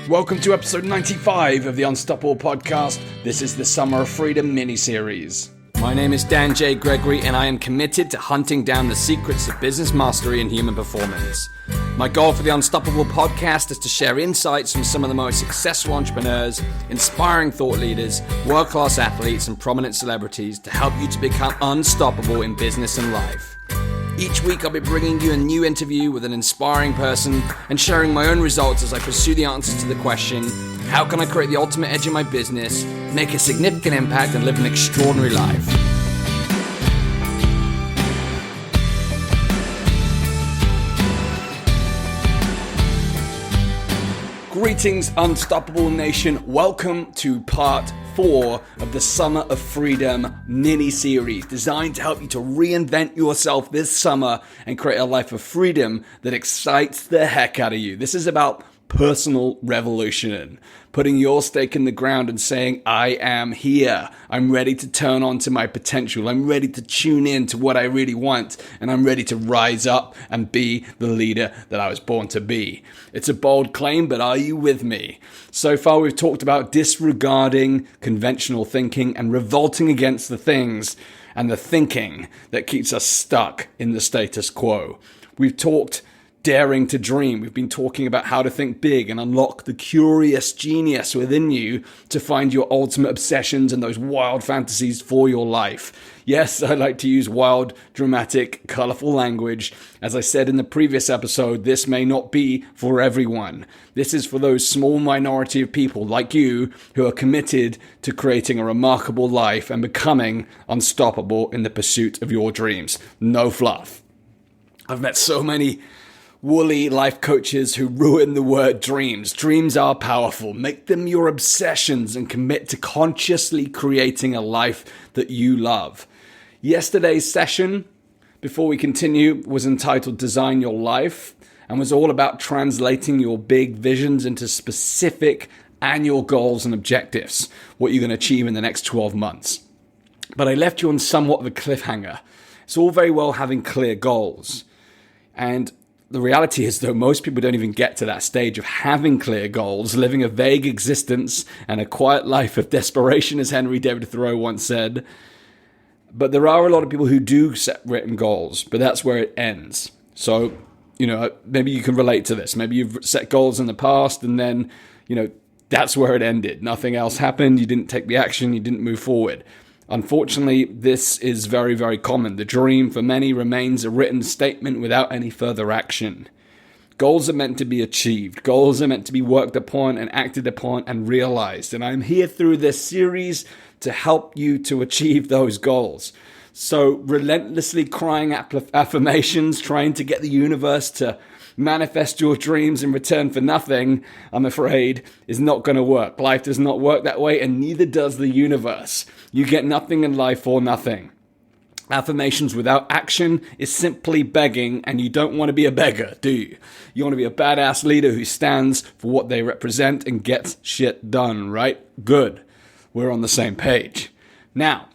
Welcome to episode 95 of the Unstoppable podcast. This is the Summer of Freedom mini-series. My name is Dan J. Gregory, and I am committed to hunting down the secrets of business mastery and human performance. My goal for the Unstoppable podcast is to share insights from some of the most successful entrepreneurs, inspiring thought leaders, world-class athletes, and prominent celebrities to help you to become unstoppable in business and life. Each week I'll be bringing you a new interview with an inspiring person and sharing my own results as I pursue the answers to the question, how can I create the ultimate edge in my business, make a significant impact, and live an extraordinary life? Greetings, Unstoppable Nation. Welcome to part 4 of the Summer of Freedom mini-series, designed to help you to reinvent yourself this summer and create a life of freedom that excites the heck out of you. This is about personal revolution, putting your stake in the ground and saying, I am here. I'm ready to turn on to my potential. I'm ready to tune in to what I really want, and I'm ready to rise up and be the leader that I was born to be. It's a bold claim, but are you with me? So far, we've talked about disregarding conventional thinking and revolting against the things and the thinking that keeps us stuck in the status quo. We've talked daring to dream. We've been talking about how to think big and unlock the curious genius within you to find your ultimate obsessions and those wild fantasies for your life. Yes, I like to use wild, dramatic, colorful language. As I said in the previous episode, this may not be for everyone. This is for those small minority of people like you who are committed to creating a remarkable life and becoming unstoppable in the pursuit of your dreams. No fluff. I've met so many woolly life coaches who ruin the word dreams. Dreams are powerful. Make them your obsessions and commit to consciously creating a life that you love. Yesterday's session, before we continue, was entitled Design Your Life and was all about translating your big visions into specific annual goals and objectives, what you're going to achieve in the next 12 months. But I left you on somewhat of a cliffhanger. It's all very well having clear goals, and the reality is, though, most people don't even get to that stage of having clear goals, living a vague existence and a quiet life of desperation, as Henry David Thoreau once said. But there are a lot of people who do set written goals, but that's where it ends. So, maybe you can relate to this. Maybe you've set goals in the past and then, that's where it ended. Nothing else happened. You didn't take the action. You didn't move forward. Unfortunately, this is very, very common. The dream for many remains a written statement without any further action. Goals are meant to be achieved. Goals are meant to be worked upon and acted upon and realized. And I'm here through this series to help you to achieve those goals. So relentlessly crying affirmations, trying to get the universe to manifest your dreams in return for nothing, I'm afraid, is not going to work. Life does not work that way, and neither does the universe. You get nothing in life for nothing. Affirmations without action is simply begging, and you don't want to be a beggar, do you? You want to be a badass leader who stands for what they represent and gets shit done, right? Good. We're on the same page. Now,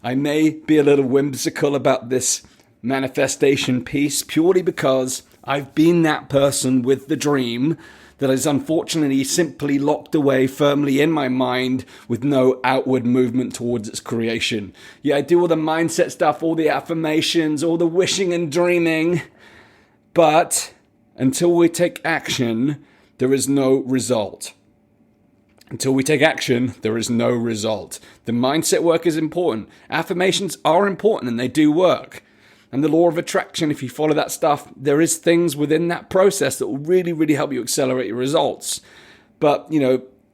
I may be a little whimsical about this manifestation piece purely because I've been that person with the dream that is unfortunately simply locked away firmly in my mind with no outward movement towards its creation. Yeah, I do all the mindset stuff, all the affirmations, all the wishing and dreaming, but until we take action, there is no result. Until we take action, there is no result. The mindset work is important. Affirmations are important and they do work. And the law of attraction, if you follow that stuff, there is things within that process that will really, really help you accelerate your results. But,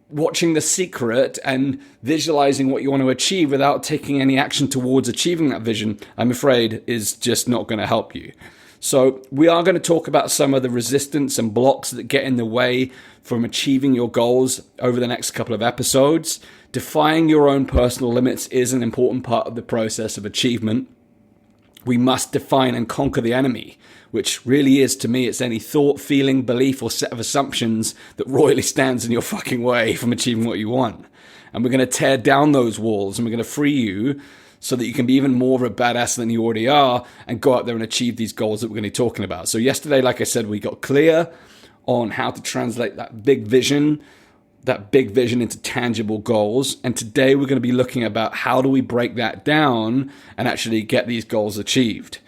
watching The Secret and visualizing what you want to achieve without taking any action towards achieving that vision, I'm afraid, is just not going to help you. So we are going to talk about some of the resistance and blocks that get in the way from achieving your goals over the next couple of episodes. Defying your own personal limits is an important part of the process of achievement. We must define and conquer the enemy, which really is, to me, it's any thought, feeling, belief, or set of assumptions that royally stands in your fucking way from achieving what you want. And we're going to tear down those walls, and we're going to free you so that you can be even more of a badass than you already are and go out there and achieve these goals that we're going to be talking about. So yesterday, like I said, we got clear on how to translate that big vision into tangible goals. And today we're going to be looking about how do we break that down and actually get these goals achieved.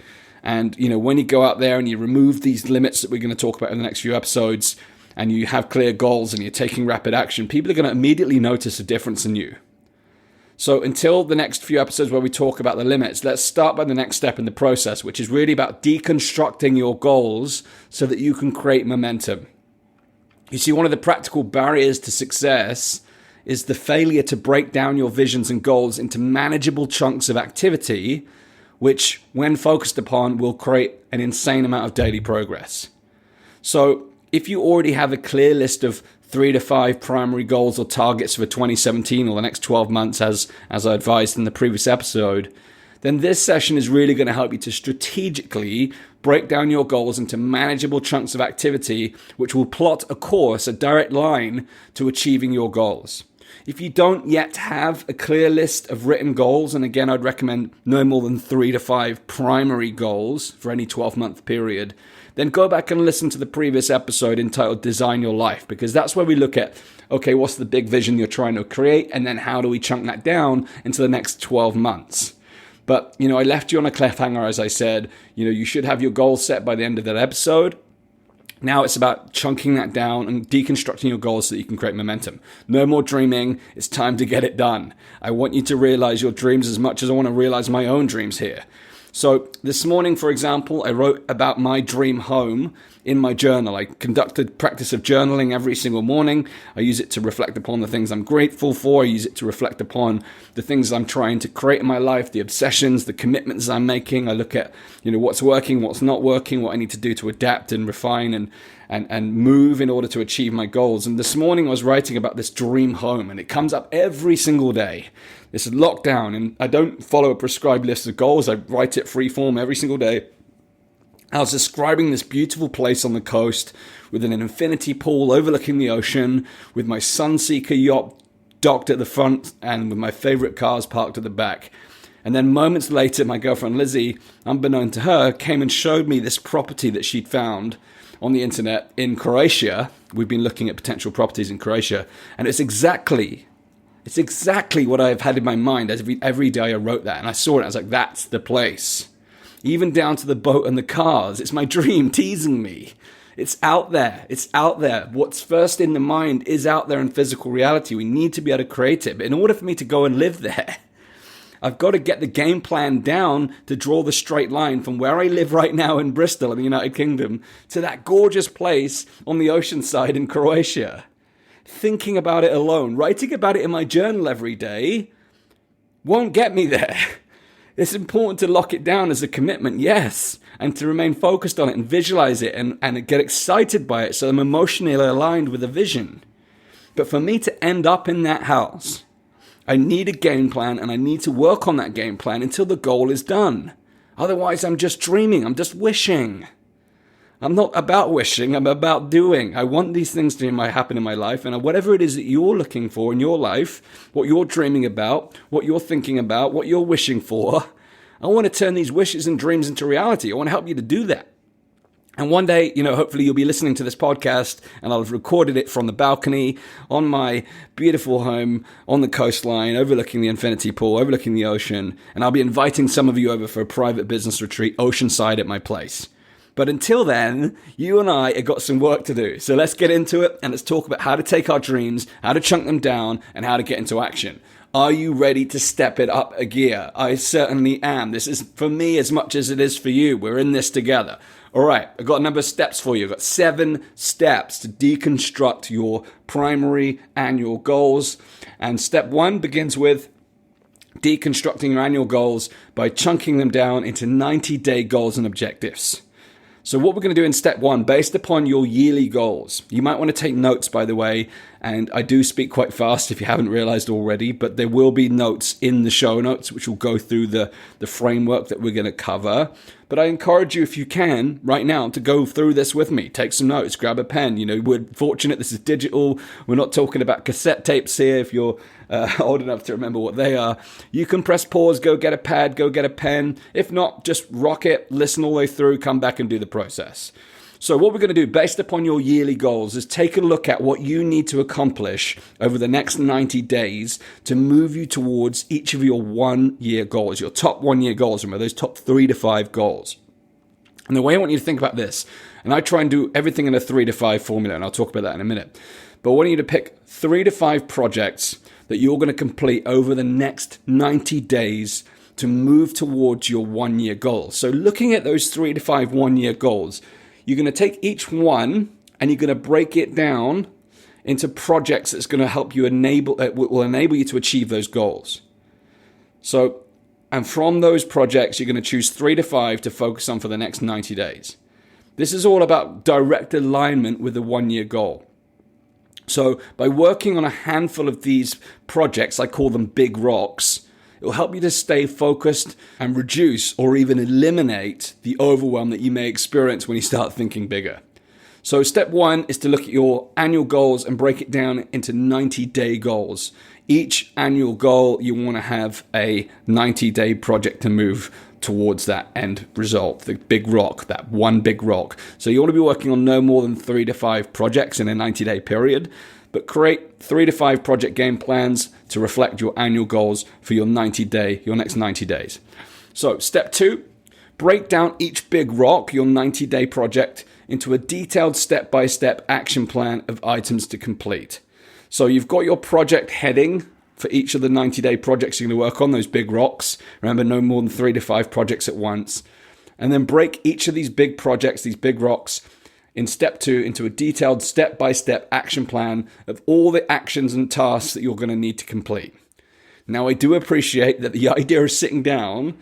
And, when you go out there and you remove these limits that we're going to talk about in the next few episodes, and you have clear goals and you're taking rapid action, people are going to immediately notice a difference in you. So until the next few episodes where we talk about the limits, let's start by the next step in the process, which is really about deconstructing your goals so that you can create momentum. You see, one of the practical barriers to success is the failure to break down your visions and goals into manageable chunks of activity, which, when focused upon, will create an insane amount of daily progress. So if you already have a clear list of 3 to 5 primary goals or targets for 2017 or the next 12 months, as I advised in the previous episode, then this session is really going to help you to strategically break down your goals into manageable chunks of activity, which will plot a course, a direct line to achieving your goals. If you don't yet have a clear list of written goals, and again, I'd recommend no more than 3 to 5 primary goals for any 12-month period, then go back and listen to the previous episode entitled Design Your Life, because that's where we look at, okay, what's the big vision you're trying to create, and then how do we chunk that down into the next 12 months? But, I left you on a cliffhanger, as I said. You should have your goals set by the end of that episode. Now it's about chunking that down and deconstructing your goals so that you can create momentum. No more dreaming. It's time to get it done. I want you to realize your dreams as much as I want to realize my own dreams here. So this morning, for example, I wrote about my dream home in my journal. I conducted practice of journaling every single morning. I use it to reflect upon the things I'm grateful for. I use it to reflect upon the things I'm trying to create in my life, the obsessions, the commitments I'm making. I look at, what's working, what's not working, what I need to do to adapt and refine and move in order to achieve my goals. And this morning I was writing about this dream home, and it comes up every single day. This is lockdown, and I don't follow a prescribed list of goals. I write it free form every single day. I was describing this beautiful place on the coast with an infinity pool overlooking the ocean, with my Sunseeker yacht docked at the front and with my favorite cars parked at the back. And then moments later, my girlfriend Lizzie, unbeknown to her, came and showed me this property that she'd found on the internet in Croatia. We've been looking at potential properties in Croatia, and it's exactly what I've had in my mind. Every day I wrote that, and I saw it, and I was like, that's the place. Even down to the boat and the cars. It's my dream teasing me. It's out there. It's out there. What's first in the mind is out there in physical reality. We need to be able to create it. But in order for me to go and live there, I've got to get the game plan down to draw the straight line from where I live right now in Bristol in the United Kingdom to that gorgeous place on the ocean side in Croatia. Thinking about it alone, writing about it in my journal every day, won't get me there. It's important to lock it down as a commitment, yes, and to remain focused on it and visualize it and get excited by it so I'm emotionally aligned with the vision. But for me to end up in that house, I need a game plan, and I need to work on that game plan until the goal is done. Otherwise, I'm just dreaming. I'm just wishing. I'm not about wishing. I'm about doing. I want these things to happen in my life, and whatever it is that you're looking for in your life, what you're dreaming about, what you're thinking about, what you're wishing for, I want to turn these wishes and dreams into reality. I want to help you to do that. And one day, hopefully you'll be listening to this podcast, and I'll have recorded it from the balcony on my beautiful home on the coastline, overlooking the infinity pool, overlooking the ocean, and I'll be inviting some of you over for a private business retreat oceanside at my place. But until then, you and I have got some work to do. So let's get into it, and let's talk about how to take our dreams, how to chunk them down, and how to get into action. Are you ready to step it up a gear? I certainly am. This is for me as much as it is for you. We're in this together. All right, I've got a number of steps for you. I've got 7 steps to deconstruct your primary annual goals. And step 1 begins with deconstructing your annual goals by chunking them down into 90-day goals and objectives. So what we're going to do in step 1, based upon your yearly goals, you might want to take notes, by the way, and I do speak quite fast if you haven't realized already, but there will be notes in the show notes which will go through the framework that we're going to cover. But I encourage you, if you can, right now, to go through this with me. Take some notes, grab a pen. We're fortunate this is digital. We're not talking about cassette tapes here. If you're old enough to remember what they are, you can press pause, go get a pad, go get a pen. If not, just rock it, listen all the way through, come back and do the process. So what we're going to do based upon your yearly goals is take a look at what you need to accomplish over the next 90 days to move you towards each of your 1 year goals, your top 1 year goals, remember those top 3 to 5 goals. And the way I want you to think about this, and I try and do everything in a 3 to 5 formula, and I'll talk about that in a minute, but I want you to pick 3 to 5 projects that you're going to complete over the next 90 days to move towards your 1 year goal. So looking at those 3 to 5 1 year goals, you're going to take each one and you're going to break it down into projects that's going to help you will enable you to achieve those goals. So, and from those projects, you're going to choose 3 to 5 to focus on for the next 90 days. This is all about direct alignment with the 1 year goal. So by working on a handful of these projects, I call them big rocks, it will help you to stay focused and reduce or even eliminate the overwhelm that you may experience when you start thinking bigger. So step 1 is to look at your annual goals and break it down into 90-day goals. Each annual goal, you want to have a 90-day project to move towards that end result, the big rock, that one big rock. So you want to be working on no more than 3 to 5 projects in a 90-day period, but create 3 to 5 project game plans to reflect your annual goals for your next 90 days. So step 2, break down each big rock, your 90-day project, into a detailed step-by-step action plan of items to complete. So you've got your project heading for each of the 90-day projects you're going to work on, those big rocks. Remember, no more than 3 to 5 projects at once. And then break each of these big projects, these big rocks, in step 2 into a detailed step-by-step action plan of all the actions and tasks that you're going to need to complete. Now, I do appreciate that the idea of sitting down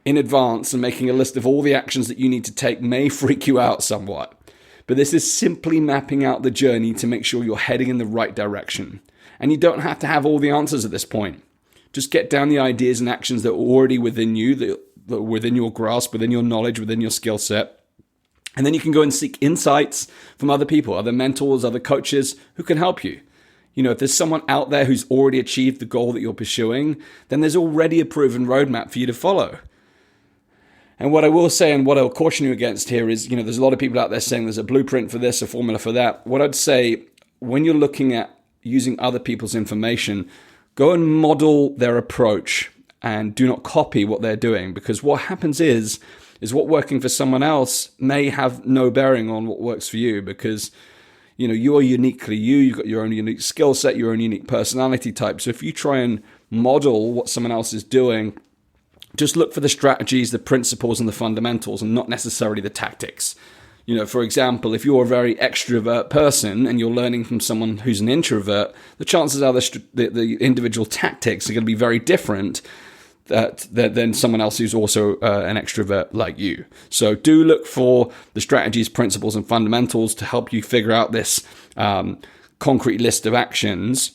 in advance and making a list of all the actions that you need to take may freak you out somewhat. But this is simply mapping out the journey to make sure you're heading in the right direction. And you don't have to have all the answers at this point. Just get down the ideas and actions that are already within you, that are within your grasp, within your knowledge, within your skill set. And then you can go and seek insights from other people, other mentors, other coaches who can help you. You know, if there's someone out there who's already achieved the goal that you're pursuing, then there's already a proven roadmap for you to follow. And what I will say and what I'll caution you against here is, you know, there's a lot of people out there saying there's a blueprint for this, a formula for that. What I'd say, when you're looking at using other people's information, go and model their approach and do not copy what they're doing, because what happens is what working for someone else may have no bearing on what works for you, because you know, you are uniquely you've got your own unique skill set, your own unique personality type. So if you try and model what someone else is doing, just look for the strategies, the principles, and the fundamentals, and not necessarily the tactics. You know, for example, if you're a very extrovert person and you're learning from someone who's an introvert, the chances are the individual tactics are going to be very different than someone else who's also an extrovert like you. So do look for the strategies, principles, and fundamentals to help you figure out this concrete list of actions,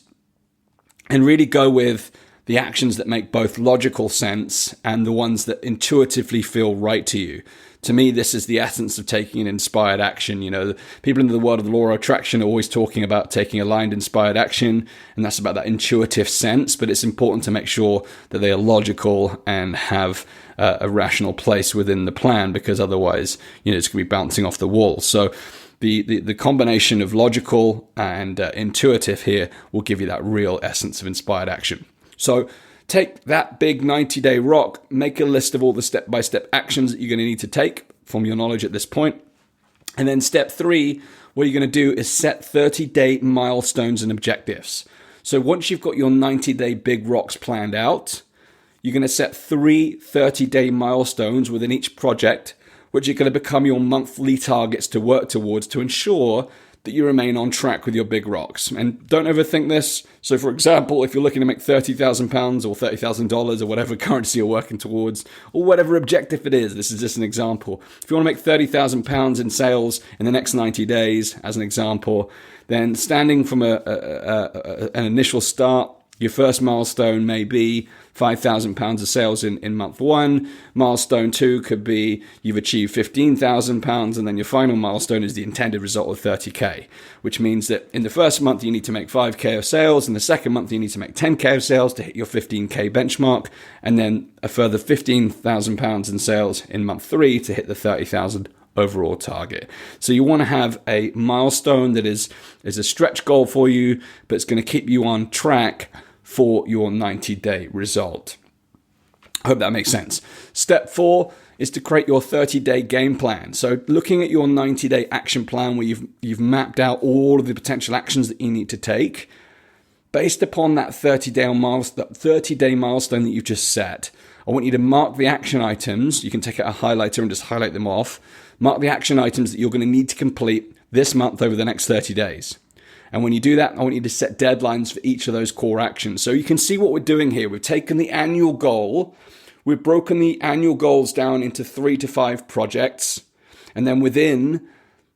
and really go with the actions that make both logical sense and the ones that intuitively feel right to you. To me, this is the essence of taking an inspired action. You know, people in the world of the law of attraction are always talking about taking aligned, inspired action, and that's about that intuitive sense, but it's important to make sure that they are logical and have a rational place within the plan, because otherwise, you know, it's going to be bouncing off the wall. So the combination of logical and intuitive here will give you that real essence of inspired action. So take that big 90-day rock, make a list of all the step-by-step actions that you're going to need to take from your knowledge at this point. And then step 3, what you're going to do is set 30-day milestones and objectives. So once you've got your 90-day big rocks planned out, you're going to set 3 30-day milestones within each project, which are going to become your monthly targets to work towards to ensure that you remain on track with your big rocks. And don't overthink this. So for example, if you're looking to make £30,000 or $30,000 or whatever currency you're working towards, or whatever objective it is, this is just an example. If you want to make £30,000 in sales in the next 90 days, as an example, then standing from an initial start, your first milestone may be £5,000 of sales in month 1. Milestone 2 could be you've achieved £15,000, and then your final milestone is the intended result of 30K, which means that in the first month you need to make 5K of sales, in the second month you need to make 10K of sales to hit your 15K benchmark, and then a further £15,000 in sales in month 3 to hit the 30,000 overall target. So you want to have a milestone that is a stretch goal for you, but it's going to keep you on track for your 90-day result. I hope that makes sense. Step 4 is to create your 30-day game plan. So looking at your 90-day action plan where you've mapped out all of the potential actions that you need to take, based upon that 30-day milestone that you've just set, I want you to mark the action items. You can take out a highlighter and just highlight them off. Mark the action items that you're going to need to complete this month over the next 30 days. And when you do that, I want you to set deadlines for each of those core actions. So you can see what we're doing here. We've taken the annual goal. We've broken the annual goals down into 3 to 5 projects. And then within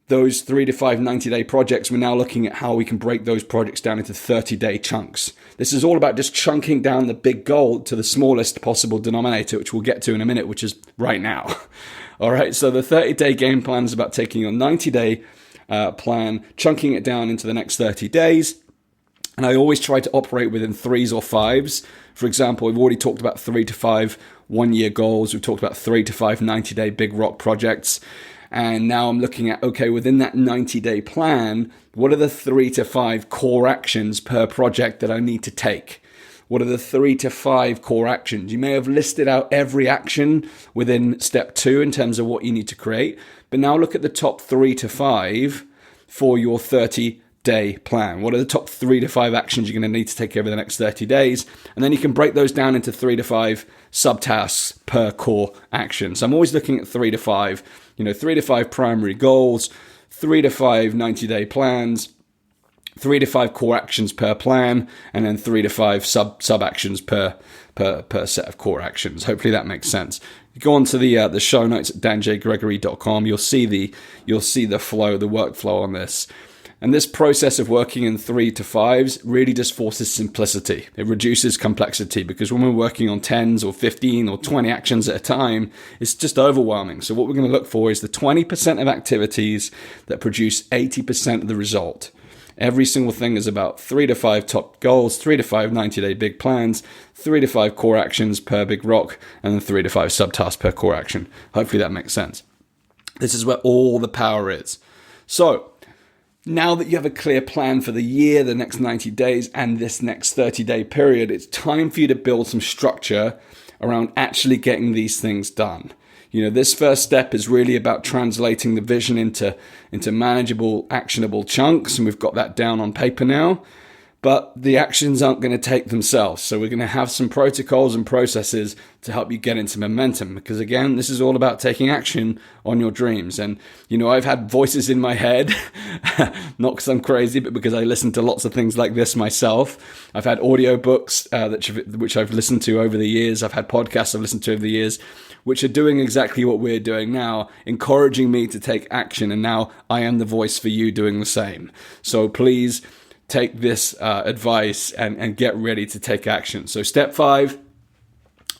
those 3 to 5 90-day projects, we're now looking at how we can break those projects down into 30-day chunks. This is all about just chunking down the big goal to the smallest possible denominator, which we'll get to in a minute, which is right now. All right, so the 30-day game plan is about taking your 90-day plan, chunking it down into the next 30 days. And I always try to operate within 3s or 5s. For example, we've already talked about 3 to 5 one-year goals. We've talked about 3 to 5 90-day big rock projects. And now I'm looking at, okay, within that 90-day plan, what are the 3 to 5 core actions per project that I need to take? What are the 3 to 5 core actions? You may have listed out every action within step 2 in terms of what you need to create. But now look at the top 3 to 5 for your 30-day plan. What are the top 3 to 5 actions you're going to need to take over the next 30 days? And then you can break those down into 3 to 5 subtasks per core action. So I'm always looking at 3 to 5, 3 to 5 primary goals, 3 to 5 90-day plans, 3 to 5 core actions per plan, and then 3 to 5 sub actions per set of core actions. Hopefully that makes sense. You go on to the show notes at danjgregory.com. You'll see the flow, the workflow on this. And this process of working in 3 to 5s really just forces simplicity. It reduces complexity because when we're working on 10s or 15 or 20 actions at a time, it's just overwhelming. So what we're going to look for is the 20% of activities that produce 80% of the result. Every single thing is about 3 to 5 top goals, 3 to 5 90-day big plans, 3 to 5 core actions per big rock, and then 3 to 5 subtasks per core action. Hopefully that makes sense. This is where all the power is. So, now that you have a clear plan for the year, the next 90 days, and this next 30-day period, it's time for you to build some structure around actually getting these things done. This first step is really about translating the vision into manageable, actionable chunks, and we've got that down on paper now. But the actions aren't going to take themselves. So we're going to have some protocols and processes to help you get into momentum. Because again, this is all about taking action on your dreams. And, I've had voices in my head, not because I'm crazy, but because I listen to lots of things like this myself. I've had audiobooks which I've listened to over the years. I've had podcasts I've listened to over the years, which are doing exactly what we're doing now, encouraging me to take action. And now I am the voice for you doing the same. So please take this advice and get ready to take action. So step 5,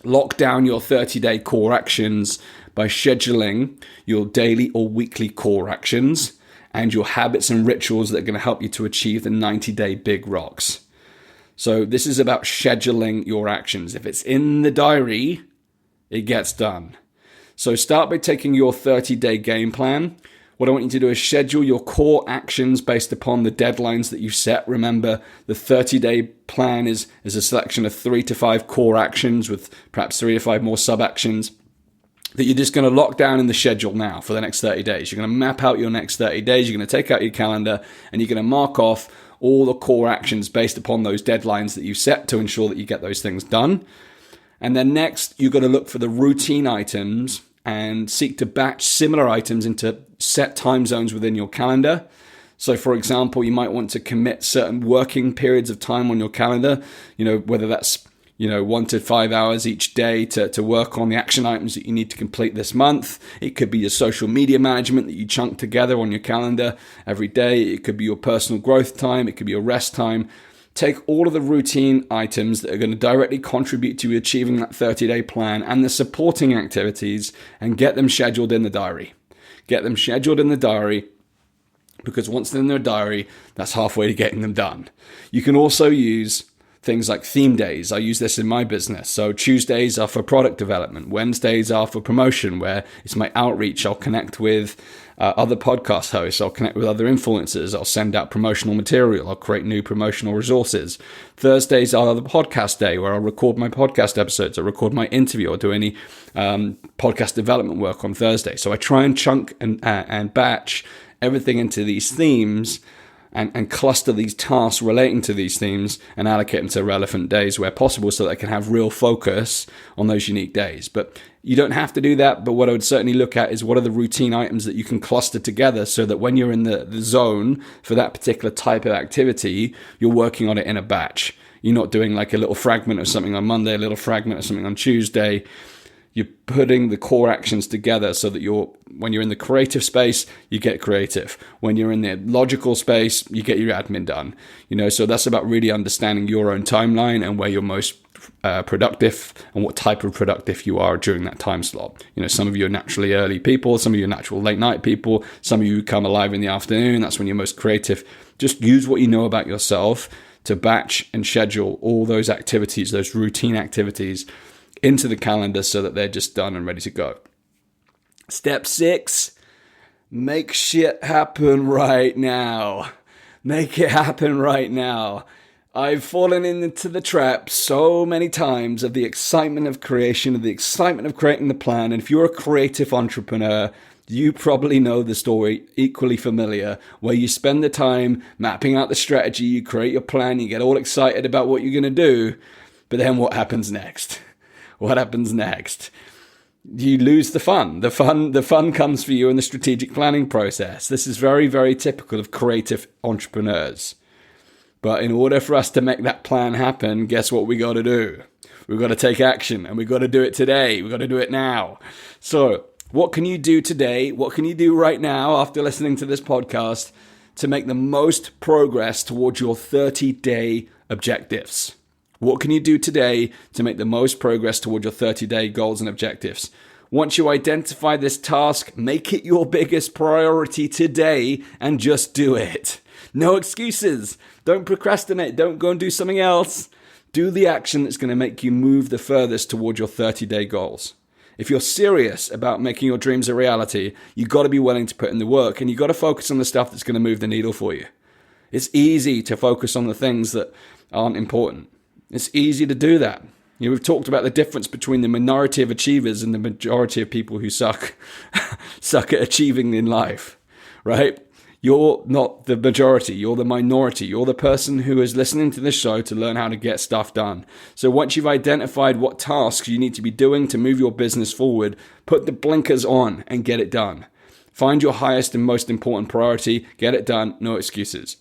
lock down your 30-day core actions by scheduling your daily or weekly core actions and your habits and rituals that are going to help you to achieve the 90-day big rocks. So this is about scheduling your actions. If it's in the diary, it gets done. So start by taking your 30-day game plan. What I want you to do is schedule your core actions based upon the deadlines that you set. Remember, the 30-day plan is a selection of 3 to 5 core actions with perhaps 3 to 5 more sub-actions that you're just going to lock down in the schedule now for the next 30 days. You're going to map out your next 30 days. You're going to take out your calendar and you're going to mark off all the core actions based upon those deadlines that you set to ensure that you get those things done. And then next, you're going to look for the routine items and seek to batch similar items into set time zones within your calendar. So for example, you might want to commit certain working periods of time on your calendar, whether that's 1 to 5 hours each day to work on the action items that you need to complete this month. It could be your social media management that you chunk together on your calendar every day. It could be your personal growth time. It could be your rest time. Take all of the routine items that are going to directly contribute to achieving that 30-day plan and the supporting activities and get them scheduled in the diary. Get them scheduled in the diary because once they're in their diary, that's halfway to getting them done. You can also use things like theme days. I use this in my business. So Tuesdays are for product development. Wednesdays are for promotion, where it's my outreach. I'll connect with other podcast hosts. I'll connect with other influencers. I'll send out promotional material. I'll create new promotional resources. Thursdays are the podcast day, where I'll record my podcast episodes. I'll record my interview or do any podcast development work on Thursday. So I try and chunk and batch everything into these themes and cluster these tasks relating to these themes and allocate them to relevant days where possible, so that I can have real focus on those unique days. But you don't have to do that. But what I would certainly look at is what are the routine items that you can cluster together, so that when you're in the zone for that particular type of activity, you're working on it in a batch. You're not doing like a little fragment of something on Monday, a little fragment of something on Tuesday. You're putting the core actions together so that when you're in the creative space, you get creative. When you're in the logical space, you get your admin done. So that's about really understanding your own timeline and where you're most productive and what type of productive you are during that time slot. Some of you are naturally early people, some of you are natural late night people, some of you come alive in the afternoon. That's when you're most creative. Just use what you know about yourself to batch and schedule all those activities, those routine activities, into the calendar so that they're just done and ready to go. Step 6, make shit happen right now. Make it happen right now. I've fallen into the trap so many times of the excitement of creation, of the excitement of creating the plan. And if you're a creative entrepreneur, you probably know the story, equally familiar, where you spend the time mapping out the strategy, you create your plan, you get all excited about what you're going to do, but then what happens next? What happens next? You lose the fun. The fun comes for you in the strategic planning process. This is very, very typical of creative entrepreneurs. But in order for us to make that plan happen, guess what we got to do? We've got to take action, and we've got to do it today. We've got to do it now. So what can you do today? What can you do right now after listening to this podcast to make the most progress towards your 30-day objectives? What can you do today to make the most progress toward your 30-day goals and objectives? Once you identify this task, make it your biggest priority today and just do it. No excuses. Don't procrastinate. Don't go and do something else. Do the action that's going to make you move the furthest toward your 30-day goals. If you're serious about making your dreams a reality, you've got to be willing to put in the work, and you've got to focus on the stuff that's going to move the needle for you. It's easy to focus on the things that aren't important. It's easy to do that. We've talked about the difference between the minority of achievers and the majority of people who suck at achieving in life, right? You're not the majority. You're the minority. You're the person who is listening to this show to learn how to get stuff done. So once you've identified what tasks you need to be doing to move your business forward, put the blinkers on and get it done. Find your highest and most important priority. Get it done. No excuses.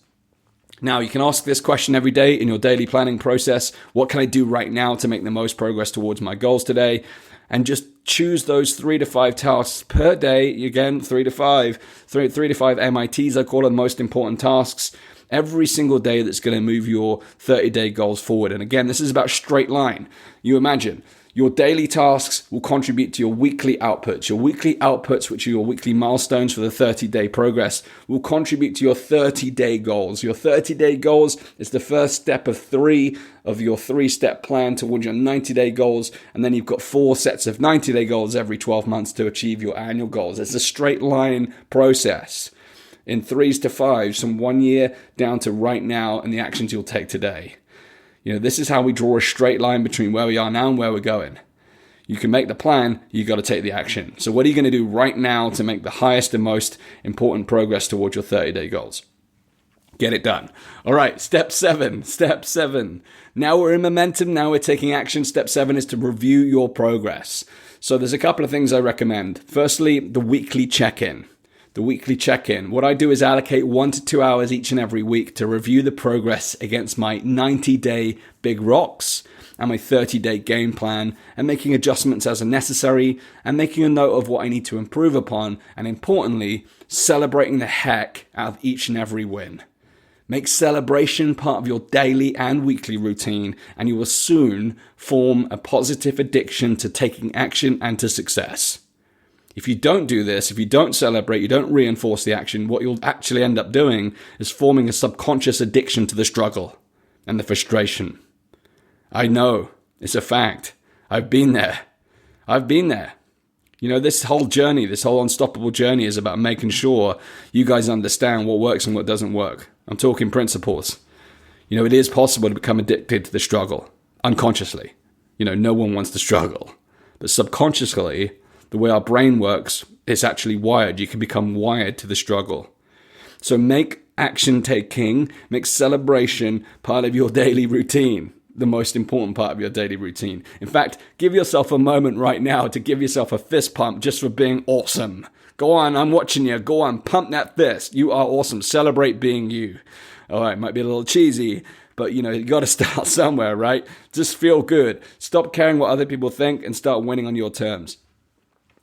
Now, you can ask this question every day in your daily planning process. What can I do right now to make the most progress towards my goals today? And just choose those 3 to 5 tasks per day. Again, 3 to 5 MITs, I call them, most important tasks, every single day that's going to move your 30-day goals forward. And again, this is about straight line. You imagine your daily tasks will contribute to your weekly outputs. Your weekly outputs, which are your weekly milestones for the 30-day progress, will contribute to your 30-day goals. Your 30-day goals is the first step of 3 of your 3-step plan towards your 90-day goals. And then you've got 4 sets of 90-day goals every 12 months to achieve your annual goals. It's a straight line process in 3s to 5s from 1 year down to right now and the actions you'll take today. This is how we draw a straight line between where we are now and where we're going. You can make the plan, you got to take the action. So what are you going to do right now to make the highest and most important progress towards your 30-day goals? Get it done. All right, step 7. Now we're in momentum, now we're taking action. Step 7 is to review your progress. So there's a couple of things I recommend. Firstly, the weekly check-in. What I do is allocate 1 to 2 hours each and every week to review the progress against my 90-day big rocks and my 30-day game plan, and making adjustments as necessary, and making a note of what I need to improve upon, and importantly, celebrating the heck out of each and every win. Make celebration part of your daily and weekly routine, and you will soon form a positive addiction to taking action and to success. If you don't do this, if you don't celebrate, you don't reinforce the action, what you'll actually end up doing is forming a subconscious addiction to the struggle and the frustration. I know. It's a fact. I've been there. This whole journey, this whole unstoppable journey is about making sure you guys understand what works and what doesn't work. I'm talking principles. It is possible to become addicted to the struggle unconsciously. No one wants to struggle. But subconsciously, the way our brain works, it's actually wired. You can become wired to the struggle. So make action taking, make celebration part of your daily routine. The most important part of your daily routine. In fact, give yourself a moment right now to give yourself a fist pump just for being awesome. Go on, I'm watching you. Go on, pump that fist. You are awesome. Celebrate being you. All right, might be a little cheesy, but you got to start somewhere, right? Just feel good. Stop caring what other people think and start winning on your terms.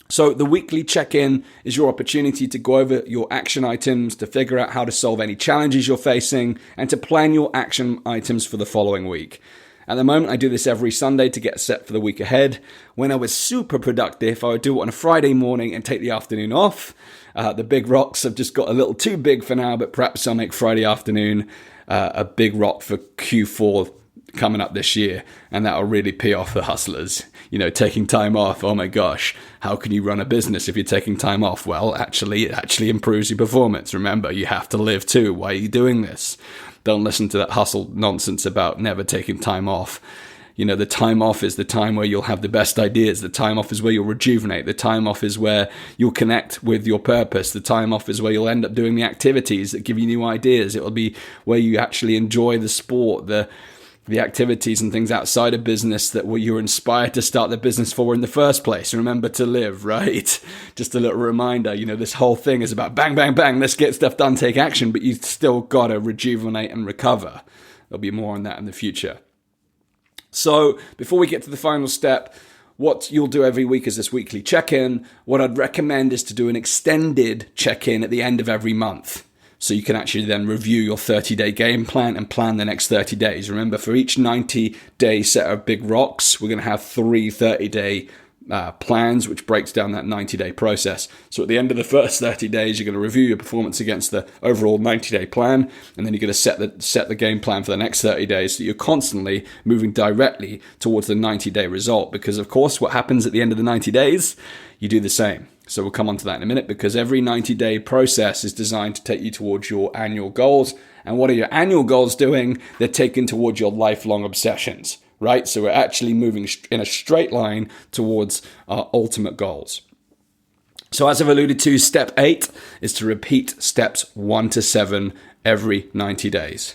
So the weekly check-in is your opportunity to go over your action items, to figure out how to solve any challenges you're facing, and to plan your action items for the following week. At the moment, I do this every Sunday to get set for the week ahead. When I was super productive, I would do it on a Friday morning and take the afternoon off. The big rocks have just got a little too big for now, but perhaps I'll make Friday afternoon a big rock for Q4 coming up this year, and that'll really pay off the hustlers. Taking time off, oh my gosh, how can you run a business if you're taking time off? Well, it actually improves your performance. Remember, you have to live too. Why are you doing this? Don't listen to that hustle nonsense about never taking time off. The time off is the time where you'll have the best ideas. The time off is where you'll rejuvenate. The time off is where you'll connect with your purpose. The time off is where you'll end up doing the activities that give you new ideas. It'll be where you actually enjoy the sport, the activities and things outside of business that you're inspired to start the business for in the first place. Remember to live, right? Just a little reminder, this whole thing is about bang, bang, bang, let's get stuff done, take action, but you still got to rejuvenate and recover. There'll be more on that in the future. So before we get to the final step, what you'll do every week is this weekly check-in. What I'd recommend is to do an extended check-in at the end of every month. So you can actually then review your 30-day game plan and plan the next 30 days. Remember, for each 90-day set of big rocks, we're going to have 3 30-day plans, which breaks down that 90-day process. So at the end of the first 30 days, you're going to review your performance against the overall 90-day plan, and then you're going to set the game plan for the next 30 days so you're constantly moving directly towards the 90-day result. Because, of course, what happens at the end of the 90 days, you do the same. So we'll come on to that in a minute, because every 90-day process is designed to take you towards your annual goals. And what are your annual goals doing? They're taken towards your lifelong obsessions, right? So we're actually moving in a straight line towards our ultimate goals. So as I've alluded to, step 8 is to repeat steps 1 to 7 every 90 days.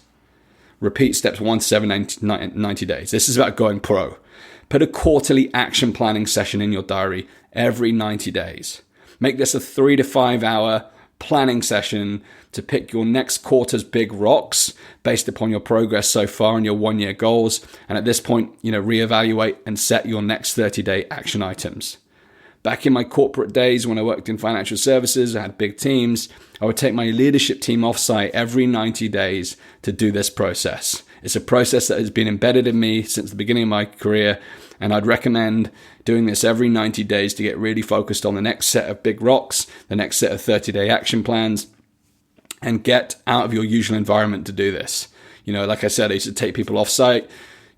Repeat steps 1 to 7 90 days. This is about going pro. Put a quarterly action planning session in your diary every 90 days. Make this a 3 to 5 hour planning session to pick your next quarter's big rocks based upon your progress so far and your 1-year goals. And at this point, reevaluate and set your next 30-day action items. Back in my corporate days when I worked in financial services, I had big teams. I would take my leadership team offsite every 90 days to do this process. It's a process that has been embedded in me since the beginning of my career, and I'd recommend doing this every 90 days to get really focused on the next set of big rocks, the next set of 30-day action plans, and get out of your usual environment to do this. Like I said, I used to take people offsite.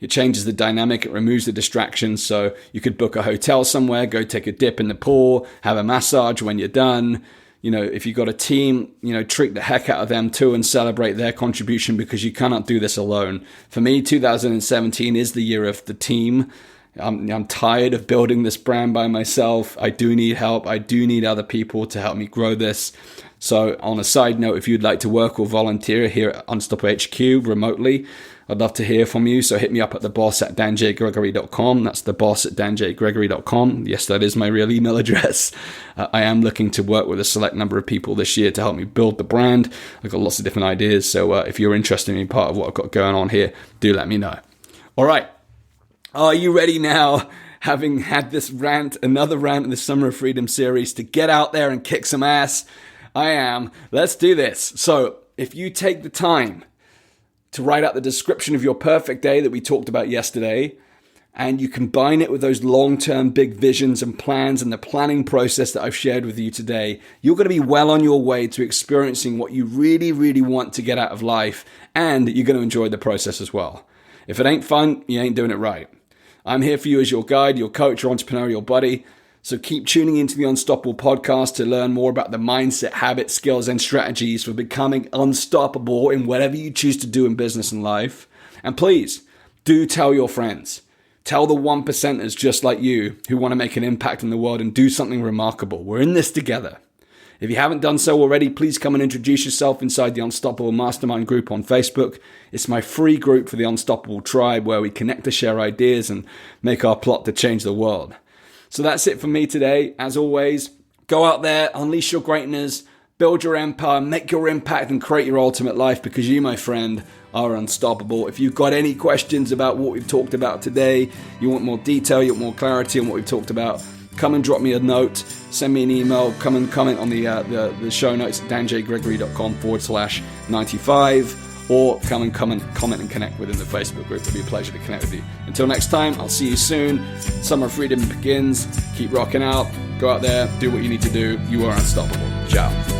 It changes the dynamic. It removes the distractions. So you could book a hotel somewhere, go take a dip in the pool, have a massage when you're done. If you've got a team, treat the heck out of them too and celebrate their contribution, because you cannot do this alone. For me, 2017 is the year of the team. I'm tired of building this brand by myself. I do need help. I do need other people to help me grow this. So on a side note, if you'd like to work or volunteer here at Unstoppable HQ remotely, I'd love to hear from you. So hit me up at theboss@danjgregory.com. That's theboss@danjgregory.com. Yes, that is my real email address. I am looking to work with a select number of people this year to help me build the brand. I've got lots of different ideas. So if you're interested in being part of what I've got going on here, do let me know. All right. Are you ready now, having had this another rant in the Summer of Freedom series, to get out there and kick some ass? I am. Let's do this. So if you take the time to write out the description of your perfect day that we talked about yesterday, and you combine it with those long-term big visions and plans and the planning process that I've shared with you today, you're going to be well on your way to experiencing what you really, really want to get out of life, and you're going to enjoy the process as well. If it ain't fun, you ain't doing it right. I'm here for you as your guide, your coach, your entrepreneurial buddy. So keep tuning into the Unstoppable podcast to learn more about the mindset, habits, skills, and strategies for becoming unstoppable in whatever you choose to do in business and life. And please, do tell your friends. Tell the 1%ers just like you who want to make an impact in the world and do something remarkable. We're in this together. If you haven't done so already, please come and introduce yourself inside the Unstoppable Mastermind group on Facebook. It's my free group for the Unstoppable Tribe where we connect to share ideas and make our plot to change the world. So that's it for me today. As always, go out there, unleash your greatness, build your empire, make your impact, and create your ultimate life because you, my friend, are unstoppable. If you've got any questions about what we've talked about today, you want more detail, you want more clarity on what we've talked about, come and drop me a note, send me an email, come and comment on the show notes at danjgregory.com/95, or come and comment and connect within the Facebook group. It'll be a pleasure to connect with you. Until next time, I'll see you soon. Summer of Freedom begins. Keep rocking out. Go out there, do what you need to do. You are unstoppable. Ciao.